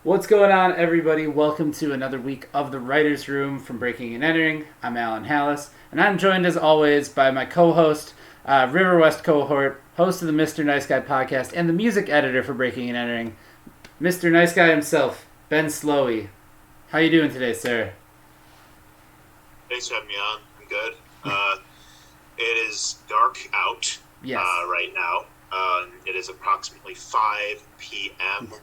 What's going on, everybody? Welcome to another week of the Writer's Room from Breaking and Entering. I'm Alan Halas, and I'm joined as always by my co-host, River West cohort, host of the Mr. Nice Guy podcast, and the music editor for Breaking and Entering, Mr. Nice Guy himself, Ben Slowey. How you doing today, sir? Thanks for having me on. I'm good. It is dark out right now. It is approximately 5 p.m.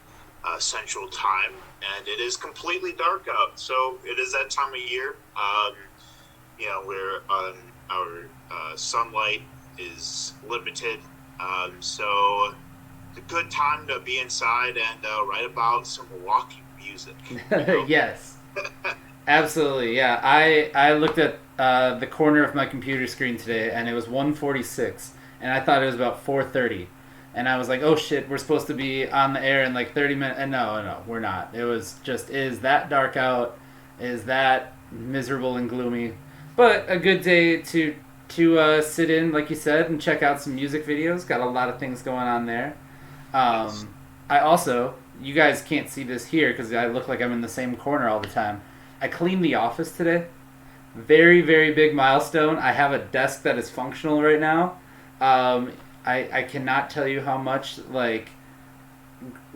Central Time, and it is completely dark out. So it is that time of year. Where our sunlight is limited. So it's a good time to be inside and write about some Milwaukee music. Yes. Absolutely, yeah. I looked at the corner of my computer screen today, and it was 1:46, and I thought it was about 4:30. And I was like, oh shit, we're supposed to be on the air in like 30 minutes. And no, we're not. It was just, is that dark out? Is that miserable and gloomy? But a good day to sit in, like you said, and check out some music videos. Got a lot of things going on there. I also, you guys can't see this here because I look like I'm in the same corner all the time. I cleaned the office today. Very, very big milestone. I have a desk that is functional right now. I cannot tell you how much like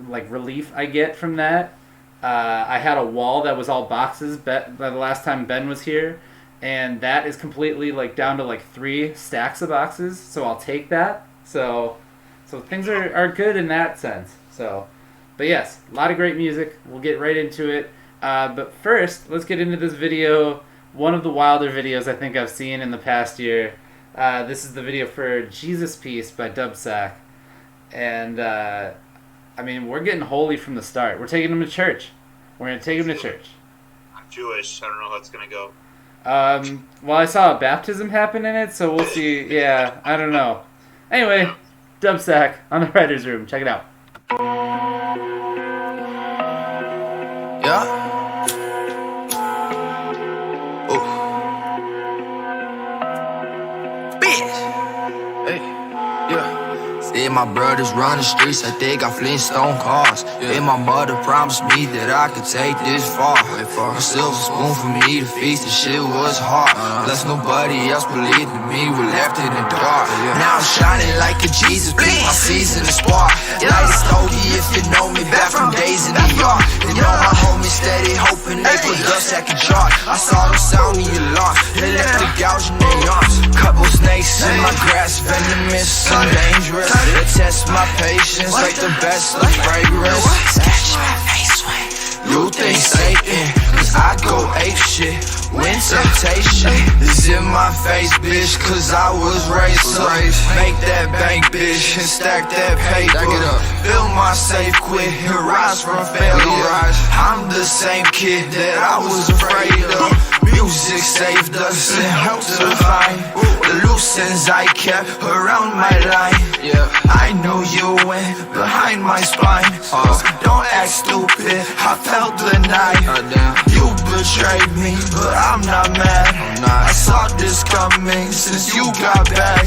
relief I get from that. I had a wall that was all boxes by the last time Ben was here, and that is completely like down to like 3 stacks of boxes. So I'll take that. So things are good in that sense. But yes, a lot of great music. We'll get right into it. But first, let's get into this video. One of the wilder videos I think I've seen in the past year. This is the video for Jesus Piece by Dubb Saq. And, we're getting holy from the start. We're taking him to church. We're going to take him to church. I'm Jewish. I don't know how it's going to go. Well, I saw a baptism happen in it, so we'll see. Yeah, I don't know. Anyway, Dubb Saq on the Writer's Room. Check it out. Yeah. And my brothers run the streets like they got Flintstone cars. And my mother promised me that I could take this far. A silver spoon for me to feast, the shit was hard. Plus nobody else believed in me, we left in the dark. Now I'm shining like a Jesus, please, my season is spark. Like a Slowey if you know me back from days in New York. You know my homies steady hoping they put Dubb Saq in chart. I saw them sound the alarm, they left the gouge in their arms. Couple snakes in my grass, venomous and dangerous. They test my patience like the best of fragrance. Scratch my face when you think Satan, cause I go ape shit when temptation is in my face, bitch, cause I was raised up. Make that bank, bitch, and stack that paper. Fill my safe quick and rise from failure. I'm the same kid that I was afraid of. Music saved us and helped to find the loose ends I kept around my line. I know you went behind my spine, so don't act stupid, I felt the night. You betrayed me, but I'm not mad. I saw this coming since you got back.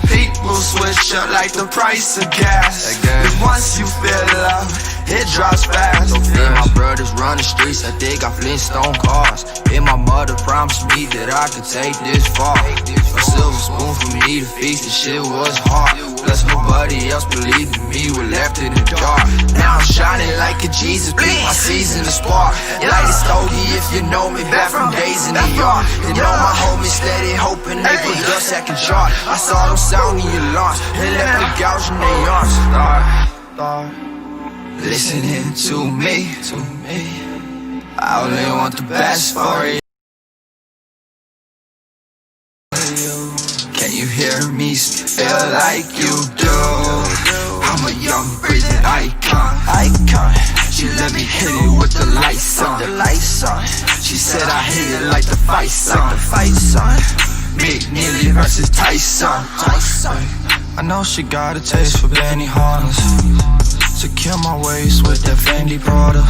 People switch up like the price of gas, cause once you fill up, it drops fast. And my brothers run the streets like they got Flintstone cars. And my mother promised me that I could take this far. A silver spoon for me to feast, the shit was hard. Plus nobody else believed in me, we left in the dark. Now I'm shining like a Jesus, please, my season is spark. Like a Slowey if you know me back from days in New York. You know my homies steady hoping they put Dubb Saq in chart. I saw them sound the alarms, they left the gouge in their arms. Listening to me, I only want the best for you. Can you hear me feel like you do? I'm a young breathing icon. She let me hit it with the lights on. She said I hit it like the fight song. Big Neely versus Tyson. I know she got a taste for Benny Hannes. To kill my waist with that Fendi Prada.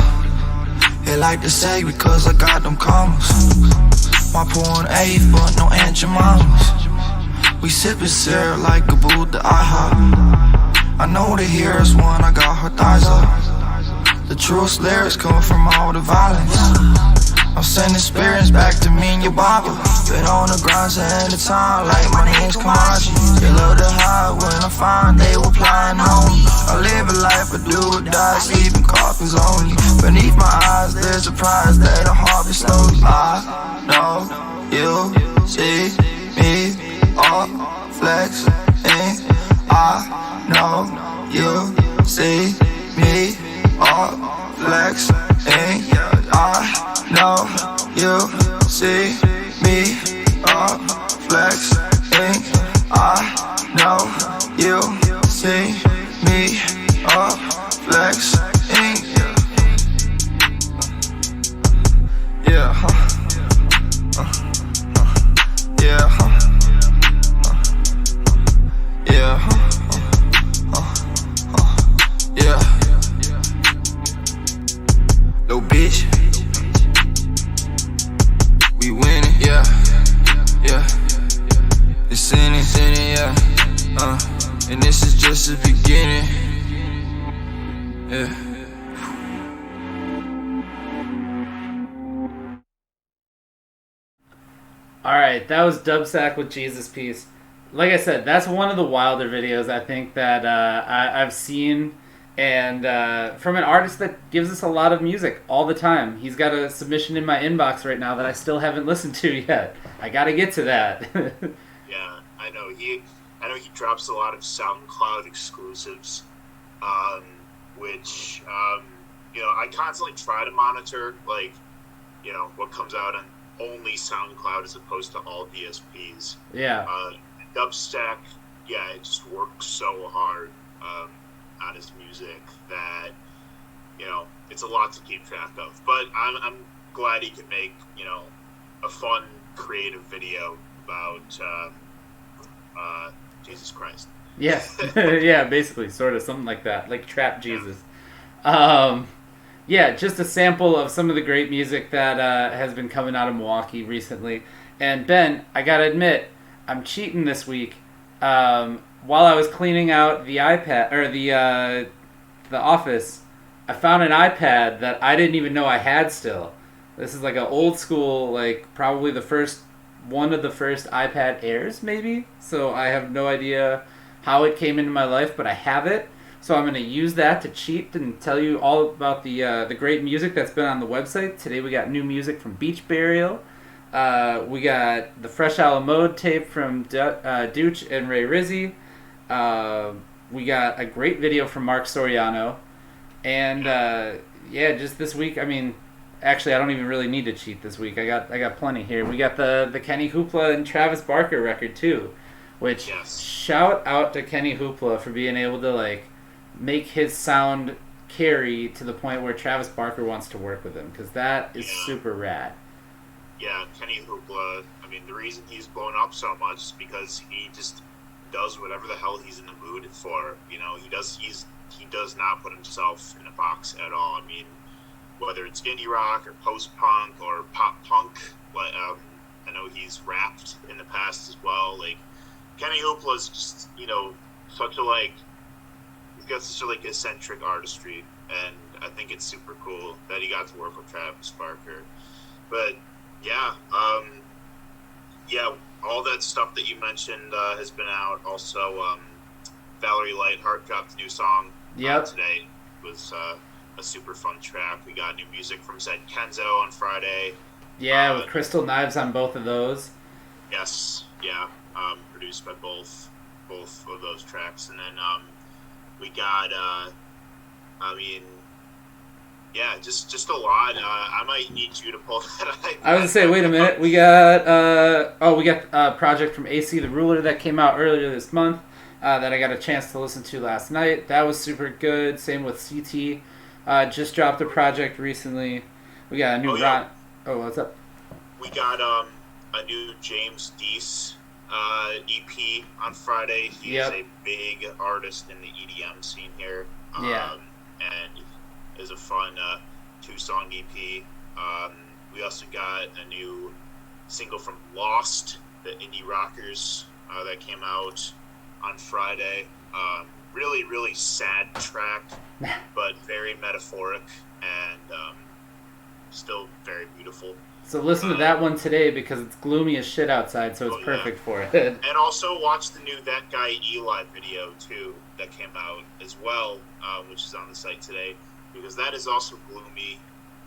They like to say because I got them commas. My poor A, but no Aunt Jemimas. We sippin' syrup like a boot the IHOP. I know they hear us when I got her thighs up. The truest lyrics come from all the violence. I'm sending spirits back to me and your Bible. Been on the grind saying the time like my name's Kamachi. They love to hide when I find they were plying on me. I live a life I do or die, sleeping coffins only. Beneath my eyes there's a prize that I harvest slowly. I know you see me all flexing. I know you see me all flexing. I know you see me all flexing. I know you see me all flexing. Yeah, yeah, yeah, yeah. Little bitch, we winning, yeah, yeah. It's in it, yeah. And this is just the beginning, yeah. Alright, that was Dubb Saq with Jesus Piece. Like I said, that's one of the wilder videos I think that I've seen, and from an artist that gives us a lot of music all the time. He's got a submission in my inbox right now that I still haven't listened to yet. I gotta get to that. Yeah, I know he drops a lot of SoundCloud exclusives, which I constantly try to monitor, like, what comes out on only SoundCloud as opposed to all DSPs. Yeah. Dubb Saq, it just works so hard on his music that it's a lot to keep track of. But I'm glad he could make a fun, creative video about Jesus Christ. Yeah, yeah, basically, sort of something like that, like Trap Jesus. Yeah, just a sample of some of the great music that has been coming out of Milwaukee recently. And Ben, I gotta admit, I'm cheating this week. While I was cleaning out the iPad or the office, I found an iPad that I didn't even know I had still. This is like an old school, like probably one of the first iPad Airs, maybe. So I have no idea how it came into my life, but I have it. So I'm going to use that to cheat and tell you all about the great music that's been on the website. Today we got new music from Beach Burial. We got the Fresh Out of Mode tape from Dooch and Ray Rizzy. We got a great video from Mark Soriano. And just this week, I mean, actually I don't even really need to cheat this week. I got plenty here. We got the Kenny Hoopla and Travis Barker record too, which shout out to Kenny Hoopla for being able to make his sound carry to the point where Travis Barker wants to work with him, because that is super rad. Yeah, Kenny Hoopla, I mean, the reason he's blown up so much is because he just does whatever the hell he's in the mood for. He does not put himself in a box at all. I mean, whether it's indie rock or post-punk or pop-punk, I know he's rapped in the past as well. Like, Kenny Hoopla is just, such a, he's got such a, eccentric artistry, and I think it's super cool that he got to work with Travis Barker. But, all that stuff that you mentioned has been out. Also, Valerie Lightheart dropped a new song today. It was a super fun track. We got new music from Zed Kenzo on Friday. Yeah, with Crystal Knives on both of those. Yes, produced by both of those tracks. And then we got, just a lot. I might need you to pull that up. I was going to say, wait a minute. We got a project from AC the Ruler that came out earlier this month that I got a chance to listen to last night. That was super good. Same with CT. Just dropped a project recently. We got a new what's up? We got a new James Deese EP on Friday. He is a big artist in the EDM scene here. And is a fun 2-song EP. We also got a new single from Lost, the indie rockers, that came out on Friday. Really, really sad track, but very metaphoric and still very beautiful. So listen to that one today because it's gloomy as shit outside, so it's perfect for it. And also watch the new That Guy Eli video, too, that came out as well, which is on the site today, because that is also gloomy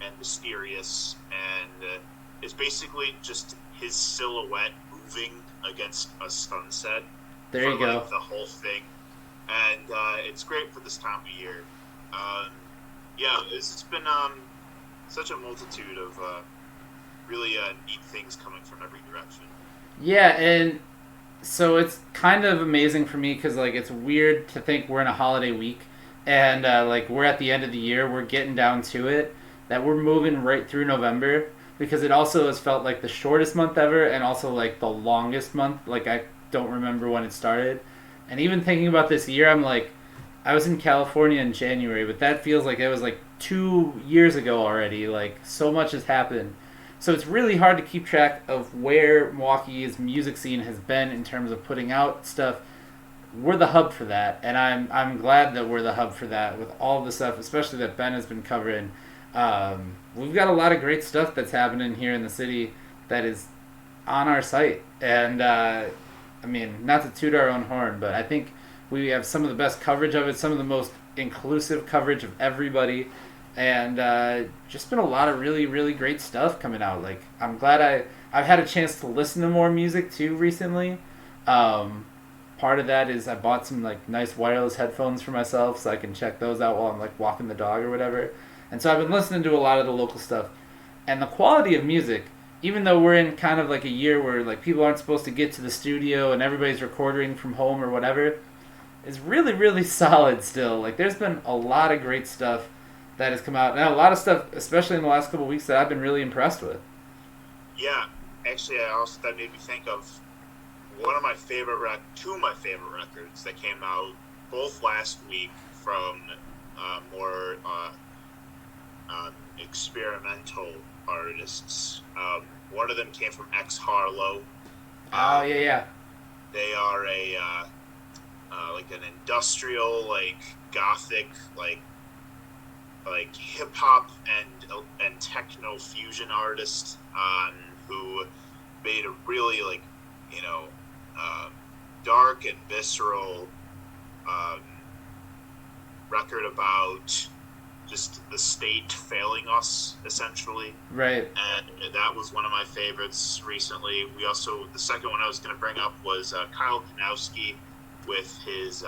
and mysterious, and it's basically just his silhouette moving against a sunset. There you go. The whole thing. And it's great for this time of year. It's been such a multitude of really neat things coming from every direction. Yeah, and so it's kind of amazing for me because like it's weird to think we're in a holiday week and like we're at the end of the year, we're getting down to it, that we're moving right through November, because it also has felt like the shortest month ever and also like the longest month. Like I don't remember when it started. And even thinking about this year, I'm like, I was in California in January, but that feels like it was like 2 years ago already. Like so much has happened. So it's really hard to keep track of where Milwaukee's music scene has been in terms of putting out stuff. We're the hub for that, and I'm glad that we're the hub for that with all the stuff, especially that Ben has been covering. We've got a lot of great stuff that's happening here in the city that is on our site. And, I mean, not to toot our own horn, but I think we have some of the best coverage of it, some of the most inclusive coverage of everybody. And just been a lot of really, really great stuff coming out. Like, I'm glad I've had a chance to listen to more music, too, recently. Part of that is I bought some, like, nice wireless headphones for myself so I can check those out while I'm, like, walking the dog or whatever. And so I've been listening to a lot of the local stuff. And the quality of music, even though we're in kind of, like, a year where, like, people aren't supposed to get to the studio and everybody's recording from home or whatever, is really, really solid still. Like, there's been a lot of great stuff that has come out. And a lot of stuff, especially in the last couple of weeks, that I've been really impressed with. Yeah, actually, that made me think of two of my favorite records that came out both last week from more experimental artists. One of them came from X Harlow. Oh yeah. They are a like an industrial, like gothic, like hip hop and techno fusion artist who made a really dark and visceral record about just the state failing us, essentially. Right. And that was one of my favorites recently. The second one I was going to bring up was Kyle Kanowski with his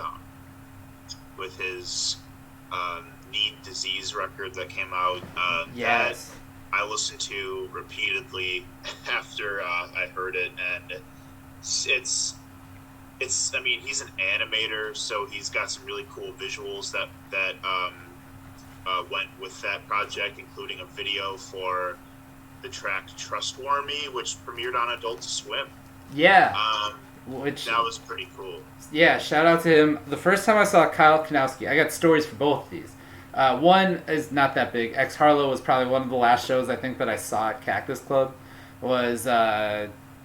Need Disease record that came out. Yes. That I listened to repeatedly after I heard it, and it's I mean, he's an animator, so he's got some really cool visuals that went with that project, including a video for the track Trustwormy, which premiered on Adult Swim. Yeah. That was pretty cool. Yeah, shout out to him. The first time I saw Kyle Kanowski, I got stories for both of these. One is not that big. X Harlow was probably one of the last shows I think that I saw at Cactus Club. Was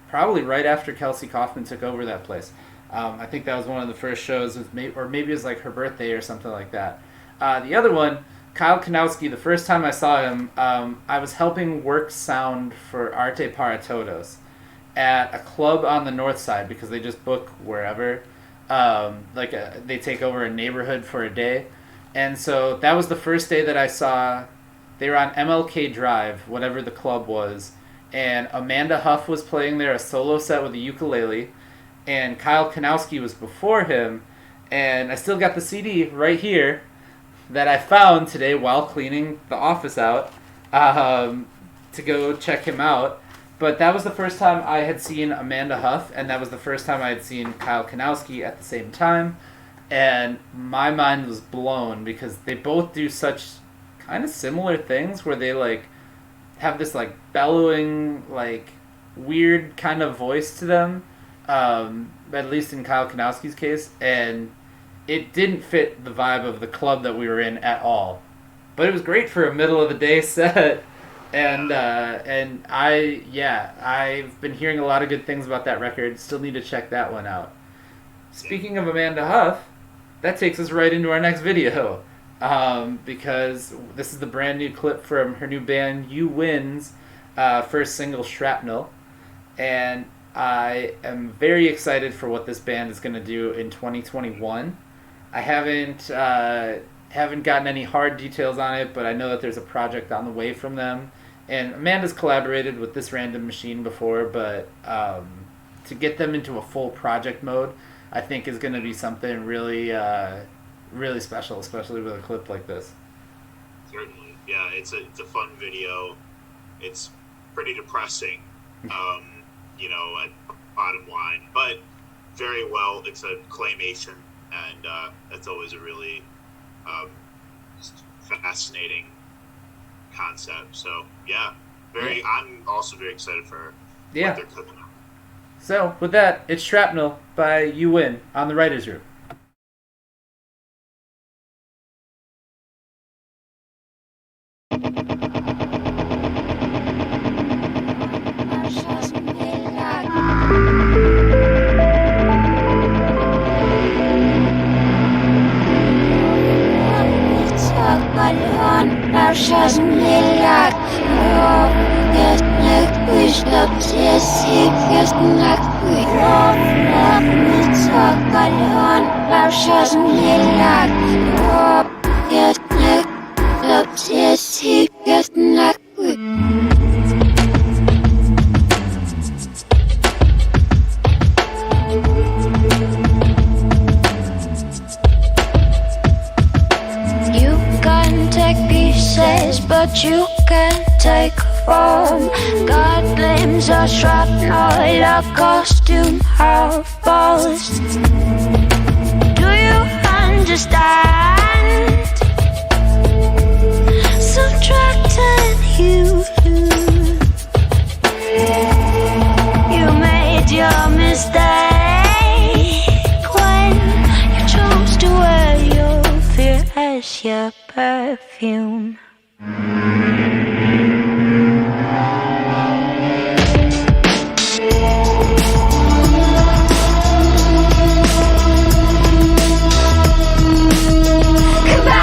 probably right after Kelsey Kaufman took over that place. I think that was one of the first shows, or maybe it was like her birthday or something like that. The other one, Kyle Kanowski, the first time I saw him, I was helping work sound for Arte Para Todos at a club on the north side because they just book wherever. They take over a neighborhood for a day. And so that was the first day that I saw, they were on MLK Drive, whatever the club was, and Amanda Huff was playing there, a solo set with a ukulele, and Kyle Kanowski was before him, and I still got the CD right here that I found today while cleaning the office out to go check him out. But that was the first time I had seen Amanda Huff, and that was the first time I had seen Kyle Kanowski at the same time. And my mind was blown because they both do such kind of similar things where they like have this like bellowing, like weird kind of voice to them, at least in Kyle Kanowski's case. And it didn't fit the vibe of the club that we were in at all. But it was great for a middle of the day set. And I've been hearing a lot of good things about that record. Still need to check that one out. Speaking of Amanda Huff, that takes us right into our next video. because this is the brand new clip from her new band, You Win's first single, Shrapnel. And I am very excited for what this band is going to do in 2021. I haven't gotten any hard details on it, but I know that there's a project on the way from them. And Amanda's collaborated with This Random Machine before, but to get them into a full project mode, I think is going to be something really, really special, especially with a clip like this. Certainly, yeah. It's a fun video. It's pretty depressing, at bottom line, but very well. It's a claymation, and that's always a really fascinating concept. So yeah, I'm also very excited for what they're cooking up. So with that, it's Shrapnel by You Win on the Writers' Room. But you can't take form. God blames a shrapnel, a costume, our balls. Do you understand? Subtracting you. You made your mistake when you chose to wear your fear as your perfume. Come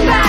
back!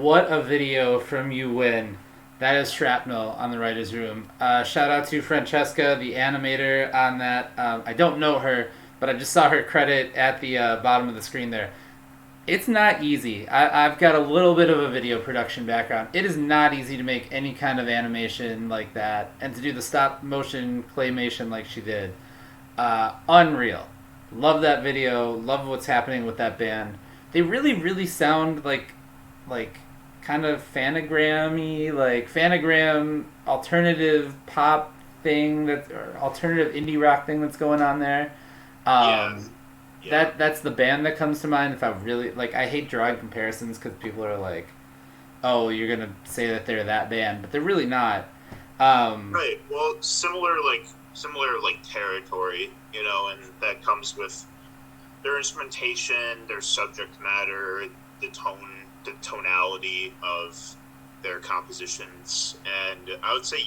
what a video from You Win. That is Shrapnel on the writer's room. Shout out to Francesca, the animator on that. I don't know her, but I just saw her credit at the bottom of the screen there. It's not easy. I've got a little bit of a video production background. It is not easy to make any kind of animation like that, and to do the stop motion claymation like she did. Unreal. Love that video. Love what's happening with that band. They really, really sound like kind of Fanagram-y, like Fanagram alternative pop thing, or alternative indie rock thing that's going on there. That's the band that comes to mind. If I really I hate drawing comparisons because people are like, "Oh, you're gonna say that they're that band," but they're really not. Right. Well, similar territory, and that comes with their instrumentation, their subject matter, the tonality of their compositions, and I would say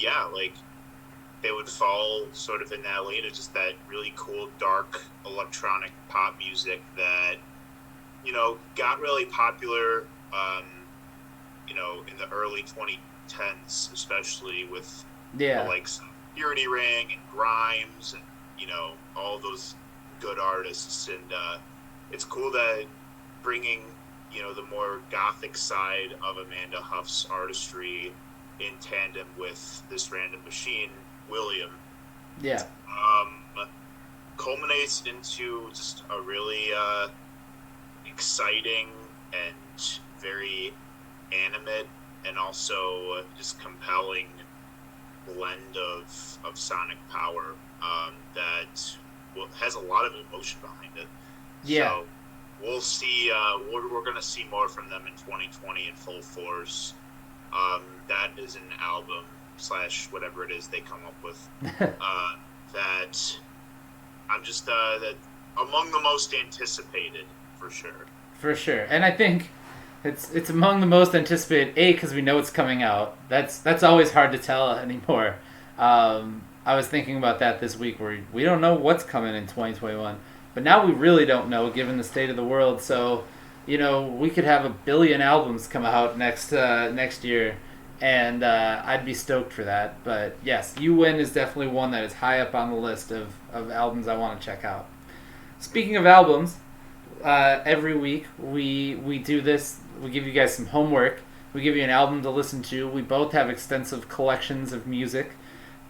they would fall sort of in that lane of just that really cool dark electronic pop music that got really popular in the early 2010s, especially with the likes of Purity Ring and Grimes and all those good artists, and it's cool that bringing the more gothic side of Amanda Huff's artistry in tandem with this random machine, William, culminates into just a really exciting and very animate and also just compelling blend of sonic power that has a lot of emotion behind it. So we'll see. We're going to see more from them in 2020 in full force. That is an album / whatever it is they come up with that I'm just that among the most anticipated for sure. For sure, and I think it's among the most anticipated. Because we know it's coming out. That's always hard to tell anymore. I was thinking about that this week, where we don't know what's coming in 2021. But now we really don't know, given the state of the world. So, we could have 1 billion albums come out next year, and I'd be stoked for that. But yes, You Win is definitely one that is high up on the list of albums I want to check out. Speaking of albums, every week we do this. We give you guys some homework. We give you an album to listen to. We both have extensive collections of music.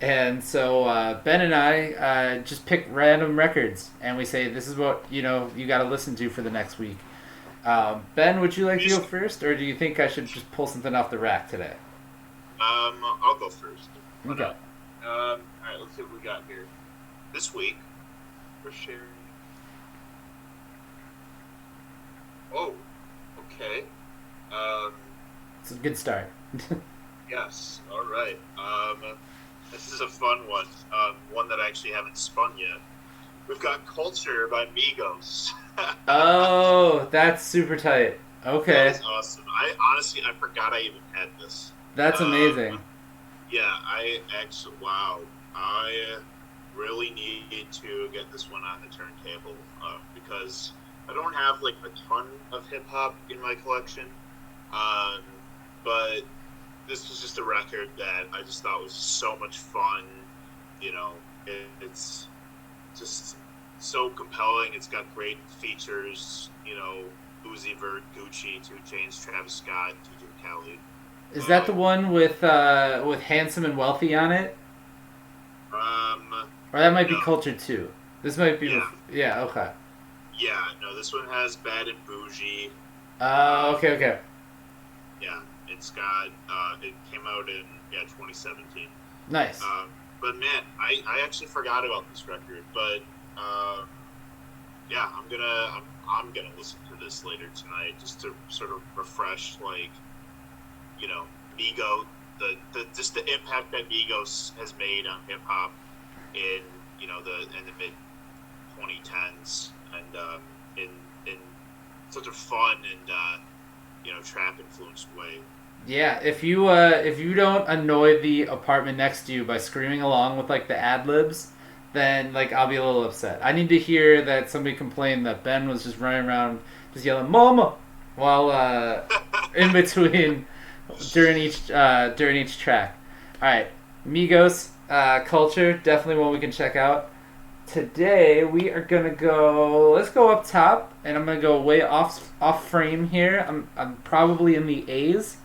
And so Ben and I just pick random records, and we say, this is what, you got to listen to for the next week. Ben, would you like to go first, or do you think I should just pull something off the rack today? I'll go first. Okay. All right, let's see what we got here. This week, we're sharing... Oh, okay. It's a good start. Yes, all right. This is a fun one. One that I actually haven't spun yet. We've got Culture by Amigos. Oh, that's super tight. Okay. That is awesome. I forgot I even had this. That's amazing. Wow. I really need to get this one on the turntable because I don't have a ton of hip hop in my collection. But this was just a record that I just thought was so much fun. It's just so compelling. It's got great features. Uzi Vert, Gucci, 2 Chainz, Travis Scott, DJ Khaled. Is that the one with Handsome and Wealthy on it? Or that might be Culture 2. This might be... Yeah, okay. Yeah, no, this one has Bad and Bougie. Okay. Yeah, it's got... it came out in 2017. Nice. But man, I actually forgot about this record. But I'm gonna listen to this later tonight just to sort of refresh, Migo, just the impact that Migos has made on hip hop in the mid 2010s, and in such a fun and trap influenced way. Yeah, if you don't annoy the apartment next to you by screaming along with the ad libs, then I'll be a little upset. I need to hear that somebody complained that Ben was just running around just yelling "Mama" while in between during each track. All right, Amigos, Culture, definitely one we can check out. Today we are gonna go. Let's go up top, and I'm gonna go way off frame here. I'm probably in the A's,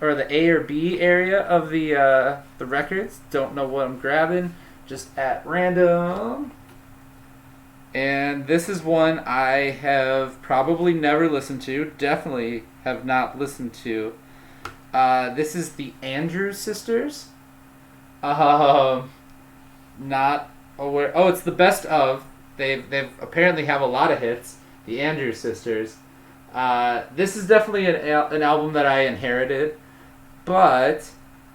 or the A or B area of the records. Don't know what I'm grabbing, just at random. And this is one I have probably never listened to. Definitely have not listened to. This is the Andrews Sisters. Not aware. Oh, it's the best of. They've apparently have a lot of hits. The Andrews Sisters. This is definitely an album that I inherited, but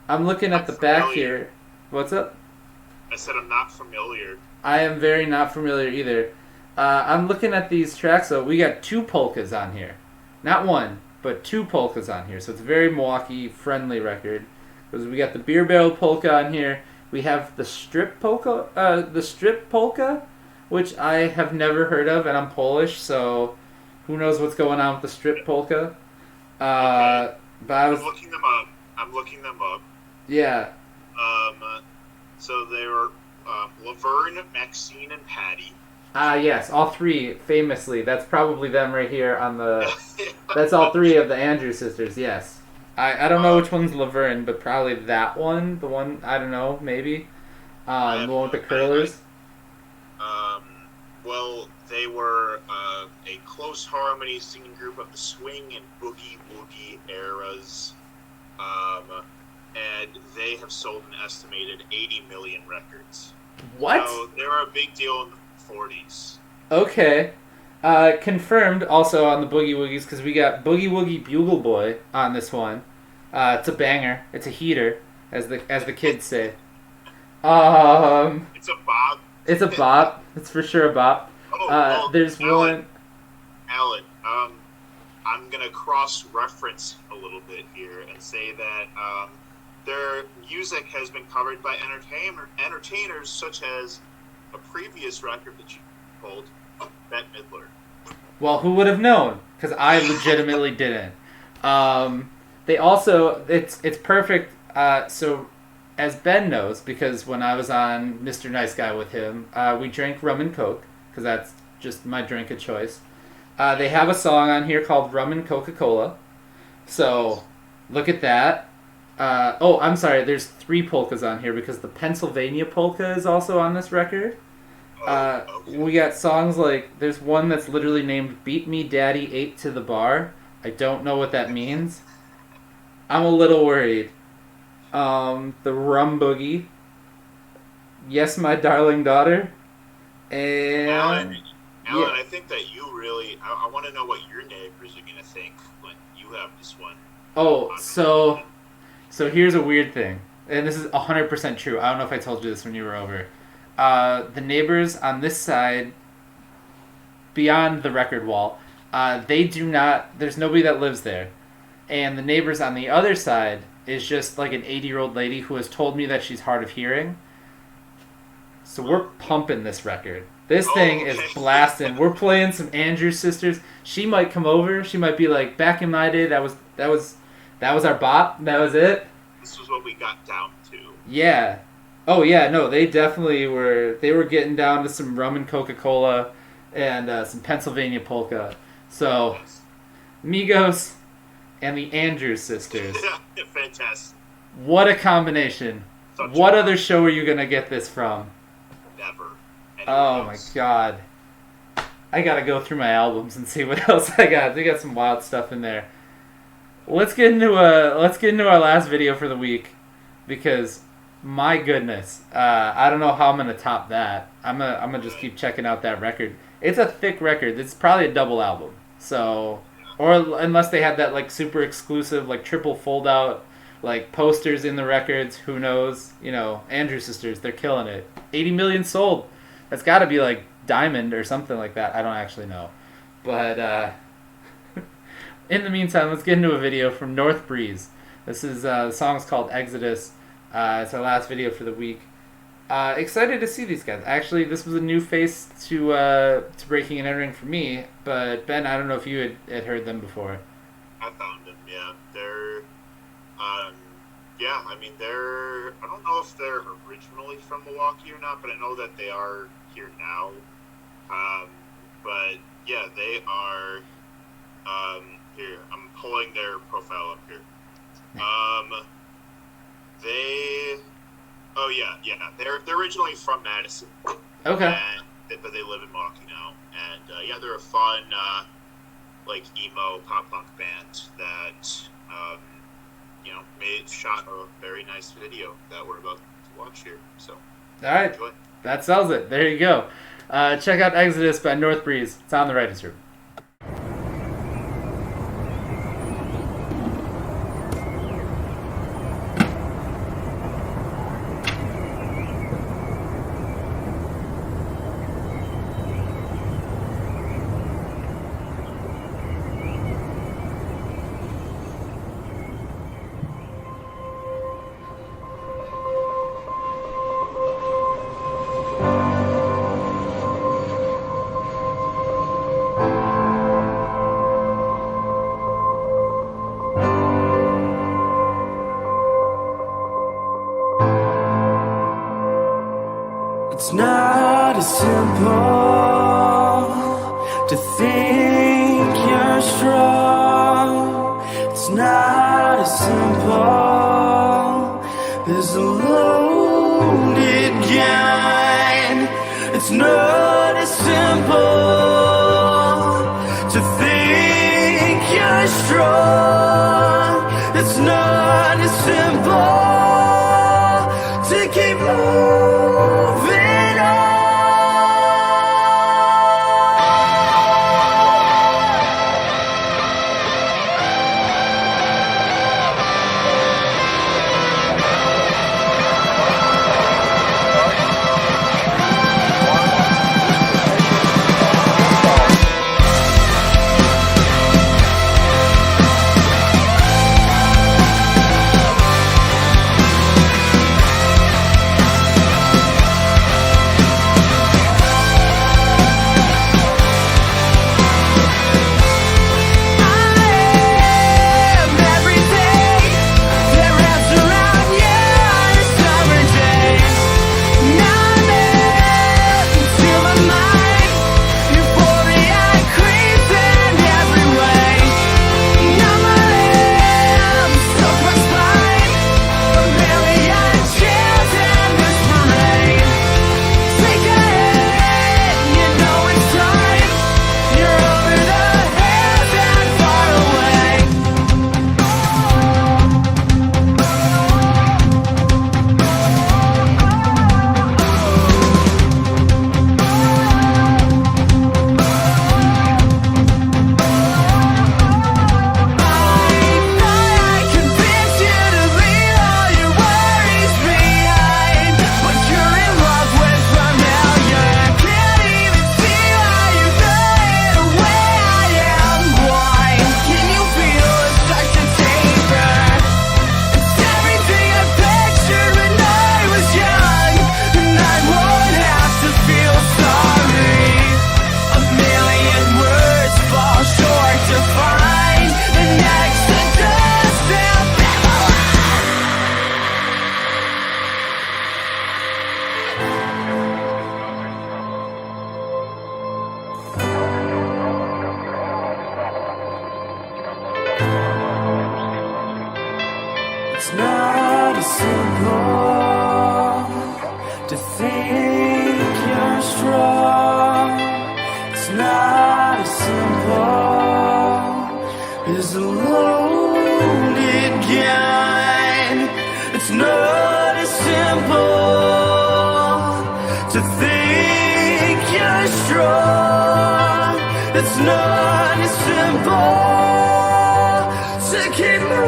I'm looking at the back here. What's up? I said I'm not familiar. I am very not familiar either. I'm looking at these tracks, though. We got 2 polkas on here. Not one, but 2 polkas on here. So it's a very Milwaukee-friendly record. Because we got the Beer Barrel polka on here. We have the strip polka, which I have never heard of, and I'm Polish, so who knows what's going on with the strip polka. Okay. But I was I'm looking them up. Yeah. So they were Laverne, Maxine, and Patty. Yes, all 3 famously. That's probably them right here on the. That's all 3 of the Andrews Sisters. Yes, I don't know which one's Laverne, but probably that one. The one I don't know, maybe. The one with the curlers. Well, they were a close harmony singing group of the swing and boogie woogie eras. And they have sold an estimated 80 million records. What? So they were a big deal in the 40s. Okay. Confirmed also on the Boogie Woogies, because we got Boogie Woogie Bugle Boy on this one. It's a banger. It's a heater, as the kids say. It's a bop. It's a bop. It's for sure a bop. There's one. Alan, I'm gonna cross-reference a little bit here and say that their music has been covered by entertainers such as a previous record that you pulled, Bette Midler. Well, who would have known? Because I legitimately didn't. They also, it's perfect. So, as Ben knows, because when I was on Mr. Nice Guy with him, we drank rum and coke, because that's just my drink of choice. They have a song on here called Rum and Coca-Cola. So, look at that. I'm sorry, there's 3 polkas on here, because the Pennsylvania polka is also on this record. Okay. We got songs like, there's one that's literally named Beat Me Daddy 8 to the Bar. I don't know what that means. I'm a little worried. The Rum Boogie. Yes, My Darling Daughter. And... Alan, yeah. I think that you really... I want to know what your neighbors are going to think when you have this one. Oh, so here's a weird thing. And this is 100% true. I don't know if I told you this when you were over. The neighbors on this side, beyond the record wall, they do not... There's nobody that lives there. And the neighbors on the other side is just like an 80-year-old lady who has told me that she's hard of hearing. So we're pumping this record. This thing is blasting. We're playing some Andrews Sisters. She might come over. She might be like, back in my day, that was our bop. That was it. This was what we got down to. Yeah. Oh yeah. No, they definitely were. They were getting down to some rum and Coca-Cola and some Pennsylvania polka. So, Amigos and the Andrews Sisters. Fantastic. What a combination. What other show are you gonna get this from? Never. Oh my god. I gotta go through my albums and see what else I got. They got some wild stuff in there. Let's get into our last video for the week, because my goodness, I don't know how I'm gonna top that. I'm gonna just keep checking out that record. It's a thick record. It's probably a double album. So, or unless they had that like super exclusive like triple fold out like posters in the records, who knows? You know, Andrews Sisters, they're killing it. 80 million sold. That's got to be like diamond or something like that. I don't actually know. But in the meantime, let's get into a video from North Breese. This is the song's called Exodus. It's our last video for the week. Excited to see these guys. Actually, this was a new face to Breaking and Entering for me. But Ben, I don't know if you had heard them before. I found them, yeah. yeah. They're, yeah, I mean, I don't know if they're originally from Milwaukee or not, but I know that they are here now. But yeah, they are, here, I'm pulling their profile up here. Oh yeah, they're originally from Madison. Okay. But they live in Milwaukee now, and yeah, they're a fun like emo pop punk band that shot a very nice video that we're about to watch here. So all right, enjoy. That sells it. There you go. Check out Exodus by North Breese. It's on the writers' room. It's not as simple to think you're strong. It's not as simple as a loaded gun. It's not as simple to think you're strong. It's not as simple to keep moving. It's not as simple to think you're strong. It's not as simple as a loaded gun. It's not as simple to think you're strong. It's not as simple to keep moving.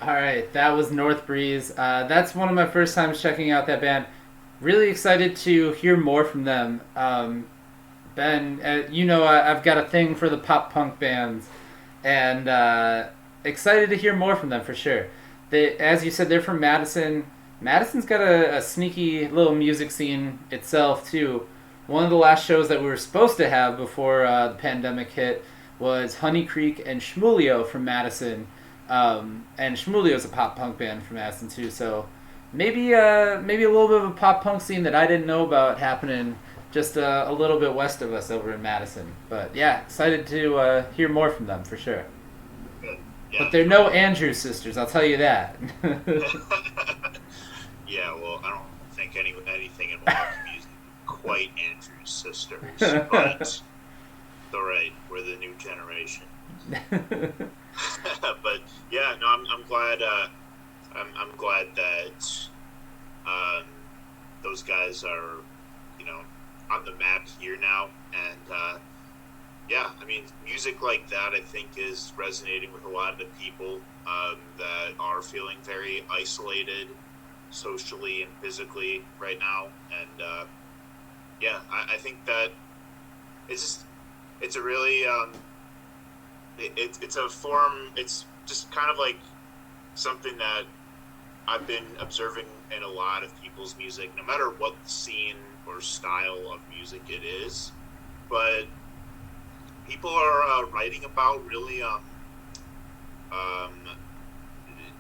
Alright, that was North Breeze. That's one of my first times checking out that band. Really excited to hear more from them. Ben, I've got a thing for the pop punk bands, and excited to hear more from them for sure. As you said, they're from Madison. Madison's got a sneaky little music scene itself too. One of the last shows that we were supposed to have before the pandemic hit was Honey Creek and Shmulio from Madison, and Shmulio's a pop punk band from Madison too. So maybe a little bit of a pop punk scene that I didn't know about happening just a little bit west of us over in Madison. But yeah, excited to hear more from them for sure. Yeah. But they're no Andrews sisters, I'll tell you that. Yeah, well, I don't think anything in Milwaukee music quite Andrew's sisters, but all right, we're the new generation. But yeah, no, I'm glad. I'm glad that those guys are, on the map here now, and yeah, I mean, music like that I think is resonating with a lot of the people that are feeling very isolated socially and physically right now, and yeah, I think that it's a really it's a form. It's just kind of like something that I've been observing in a lot of people's music, no matter what scene or style of music it is. But people are writing about really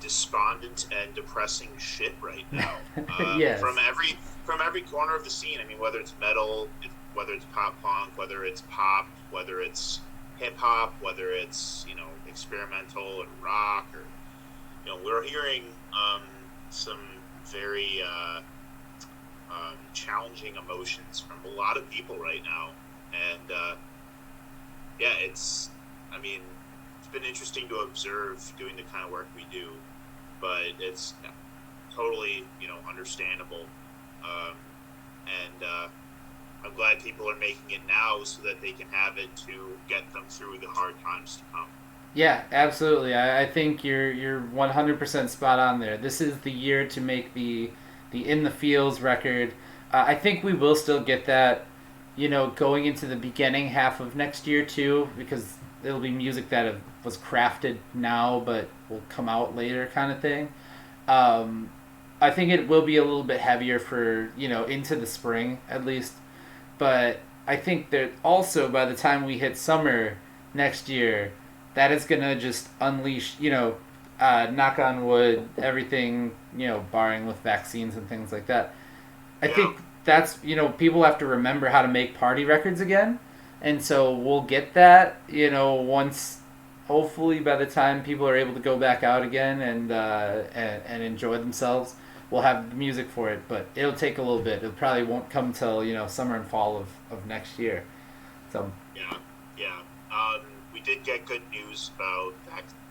despondent and depressing shit right now. Yes. From every corner of the scene. I mean, whether it's metal, whether it's pop punk, whether it's pop, whether it's hip hop, whether it's experimental or rock, or we're hearing some very challenging emotions from a lot of people right now, and yeah, it's been interesting to observe doing the kind of work we do, but it's totally understandable, and I'm glad people are making it now so that they can have it to get them through the hard times to come. Yeah, absolutely. I think you're 100% spot on there. This is the year to make the In the Fields record. I think we will still get that, going into the beginning half of next year too, because it'll be music that was crafted now but will come out later, kind of thing. I think it will be a little bit heavier for into the spring at least, but I think that also by the time we hit summer next year, that is gonna just unleash, knock on wood, everything, barring with vaccines and things like that. I think that's, people have to remember how to make party records again. And so we'll get that, once, hopefully by the time people are able to go back out again and enjoy themselves, we'll have the music for it. But it'll take a little bit. It probably won't come till, summer and fall of next year. So yeah. We did get good news about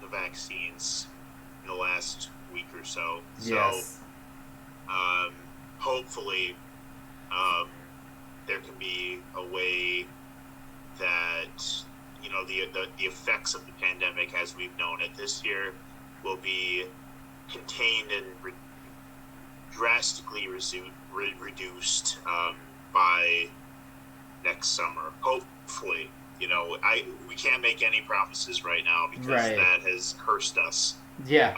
the vaccines in the last week or so. Yes. So hopefully there can be a way that the effects of the pandemic as we've known it this year will be contained and drastically reduced by next summer. Hopefully, we can't make any promises right now because that has cursed us. Yeah.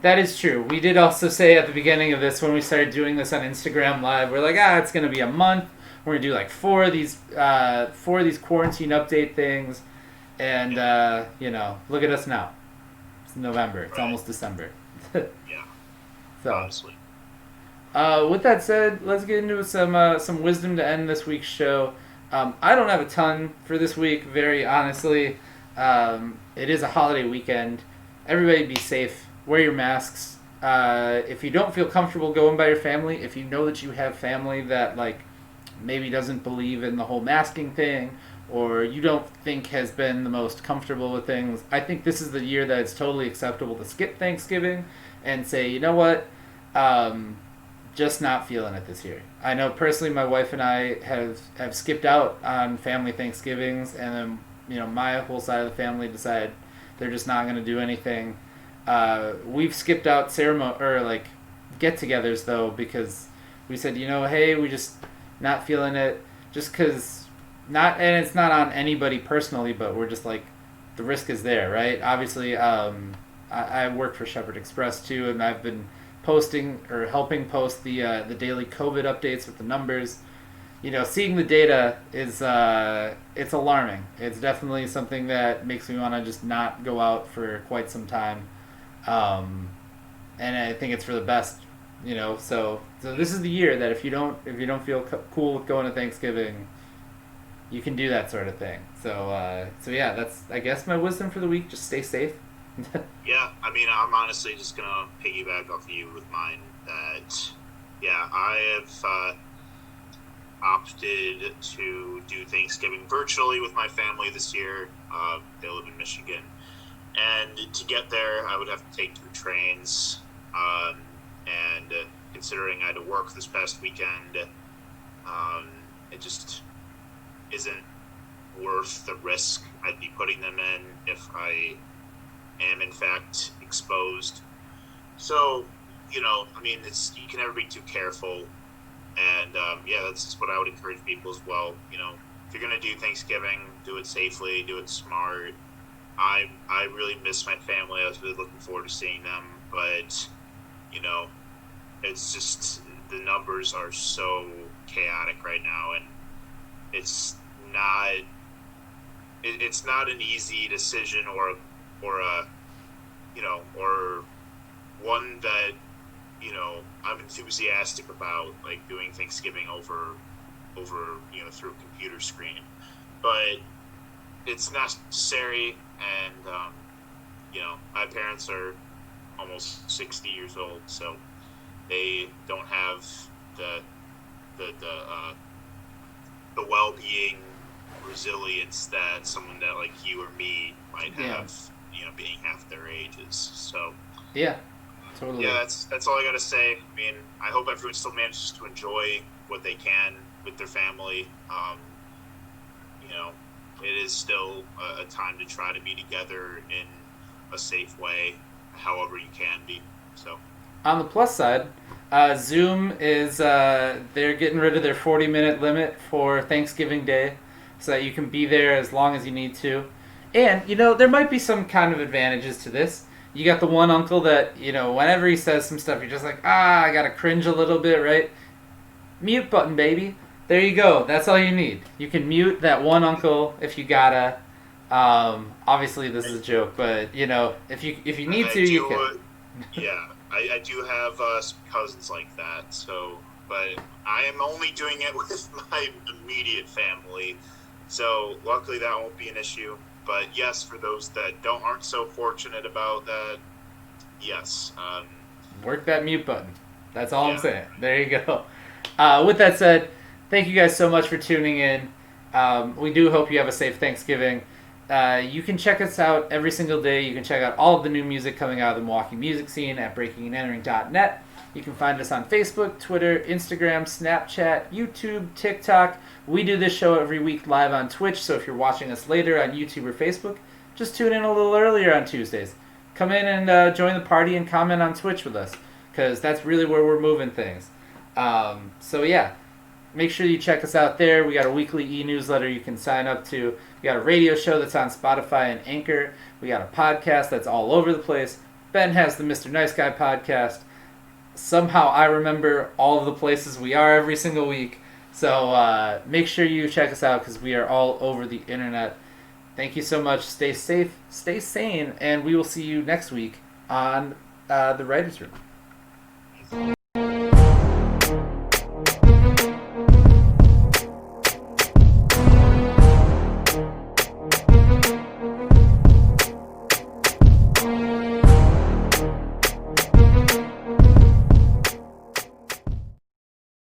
That is true. We did also say at the beginning of this, when we started doing this on Instagram Live, we're like, it's going to be a month. We're going to do like four of these quarantine update things. And, look at us now. It's November. It's almost December. Yeah. So, honestly. With that said, let's get into some wisdom to end this week's show. I don't have a ton for this week, very honestly. It is a holiday weekend. Everybody be safe. Wear your masks. If you don't feel comfortable going by your family, if you know that you have family that maybe doesn't believe in the whole masking thing, or you don't think has been the most comfortable with things, I think this is the year that it's totally acceptable to skip Thanksgiving and say, you know what, just not feeling it this year. I know personally my wife and I have skipped out on family Thanksgivings, and then my whole side of the family decided they're just not going to do anything. We've skipped out ceremony or get-togethers though, because we said, hey, we just not feeling it, just because and it's not on anybody personally, but we're just like, the risk is there, right? Obviously, I work for Shepherd Express too, and I've been posting or helping post the daily COVID updates with the numbers. Seeing the data is it's alarming. It's definitely something that makes me want to just not go out for quite some time, and I think it's for the best. So this is the year that if you don't feel cool with going to Thanksgiving, you can do that sort of thing. So yeah, that's, I guess, my wisdom for the week. Just stay safe. Yeah, I mean, I'm honestly just gonna piggyback off of you with mine. That, yeah, I have opted to do Thanksgiving virtually with my family this year. They live in Michigan, and to get there, I would have to take 2 trains. And considering I had to work this past weekend, it just isn't worth the risk I'd be putting them in if I am in fact exposed. So, I mean, you can never be too careful. And yeah, that's just what I would encourage people as well. If you're gonna do Thanksgiving, do it safely, do it smart. I really miss my family. I was really looking forward to seeing them, but it's just, the numbers are so chaotic right now, and it's not an easy decision or a or one that I'm enthusiastic about, like doing Thanksgiving over through a computer screen, but it's necessary. And my parents are almost 60 years old, so they don't have the well-being resilience that someone that like you or me might have, being half their ages. So yeah, totally. Yeah, that's all I gotta say. I mean, I hope everyone still manages to enjoy what they can with their family. It is still a time to try to be together in a safe way, however you can be. So, on the plus side, Zoom is they're getting rid of their 40-minute limit for Thanksgiving Day, so that you can be there as long as you need to. And there might be some kind of advantages to this. You got the one uncle that whenever he says some stuff, you're just like, I gotta cringe a little bit, right? Mute button, baby. There you go. That's all you need. You can mute that one uncle if you gotta. Obviously, this is a joke, but if you need to, you can. Yeah, I do have some cousins like that. So, but I am only doing it with my immediate family. So luckily, that won't be an issue. But yes, for those that aren't so fortunate about that, yes. Work that mute button. That's all I'm saying. There you go. With that said, thank you guys so much for tuning in. We do hope you have a safe Thanksgiving. You can check us out every single day. You can check out all of the new music coming out of the Milwaukee music scene at breakingandentering.net. You can find us on Facebook, Twitter, Instagram, Snapchat, YouTube, TikTok. We do this show every week live on Twitch, so if you're watching us later on YouTube or Facebook, just tune in a little earlier on Tuesdays. Come in and join the party and comment on Twitch with us, because that's really where we're moving things. So yeah, make sure you check us out there. We got a weekly e-newsletter you can sign up to. We got a radio show that's on Spotify and Anchor. We got a podcast that's all over the place. Ben has the Mr. Nice Guy podcast. Somehow I remember all of the places we are every single week. So make sure you check us out, because we are all over the internet. Thank you so much. Stay safe, stay sane, and we will see you next week on The Writers' Room.